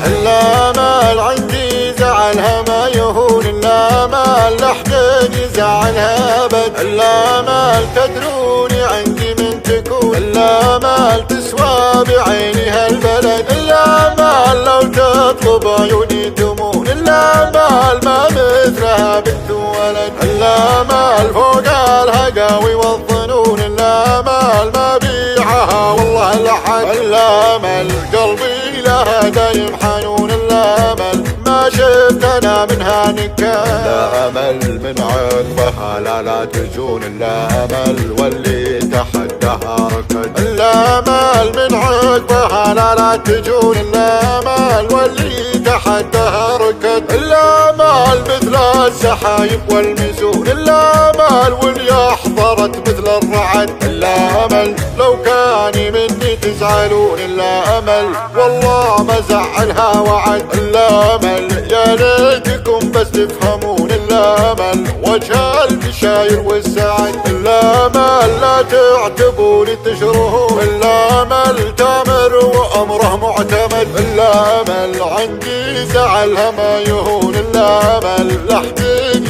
الامل عندي زعلها ما يهون، الامل لحد يزعلها ابد. الامل تدروني عندي من تكون، الامل تسوى بعيني هالبلد. الامل لو تطلب عيوني تمون، الامل ما مثلها بنت ولد. الامل فوق الهقاوي والظنون، الامل ما بيعها والله لحد. الامل قلبي لها دايم حنون، الامل ما شفت انا منها نكال. الامل من عقبها لا تجون، الامل واللي تحدها ركض. الامل من عقبها لا تجون، الامل واللي تحدها ركض. الامل مثل السحايب والمسون، الامل واللي احضرت مثل الرعد. الامل لو كان مني تزعلون، الامل والله ما زعلها وعد. الامل يا ليتكم بس تفهمون، الامل وجه البشاير والسعد. الامل لا تعتبون تشرهون، الامل تامر وامره معتمد. الامل عندي زعلها ما يهون، الامل لحد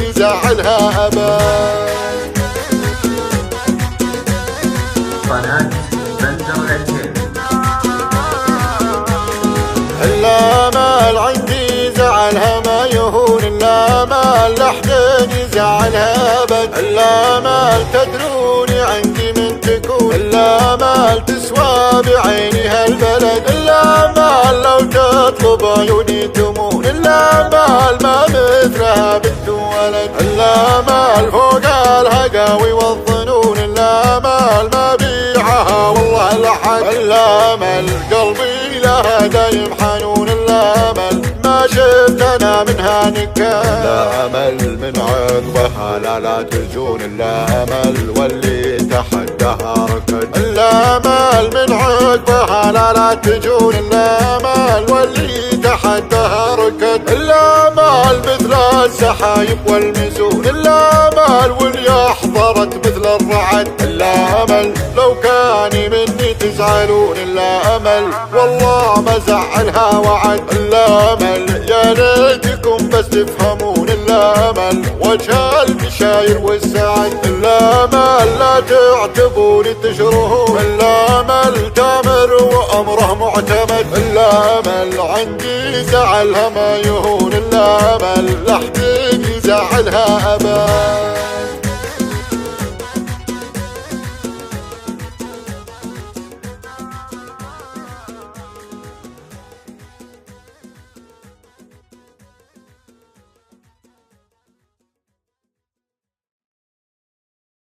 يزعلها ابد. قناة بندر الهند. الامل عندي زعلها ما يهون، الامل لحد يزعلها ابد. الامل تدروني عندي من تكون، الامل تسوى بعيني هالبلد. الامل لو تطلب عيوني تمون، الامل ما مثلها بنت ولد. الامل فوق الهقاوي والظنون، الامل ما بيعها والله لحد. الامل قلبي لها دايم حنون، الامل ما شفت انا منها نكال. الامل من عقبها لا تجون، الامل واللي تحدها ركض. الامل من عقبها لا تجون، الامل واللي تحدها ركض. الامل مثل السحايب والمسون، الامل واللي احضرت مثل الرعد. الامل لو كان مني تزعلون، الامل والله ما زعلها وعد. الامل يا ليتكم بس تفهمون، الامل وجه البشاير والسعد. الامل لا تعتبون تشرهون، الامل تامر وامره معتمد. الامل عندي زعلها ما يهون، الامل لحد يزعلها ابد.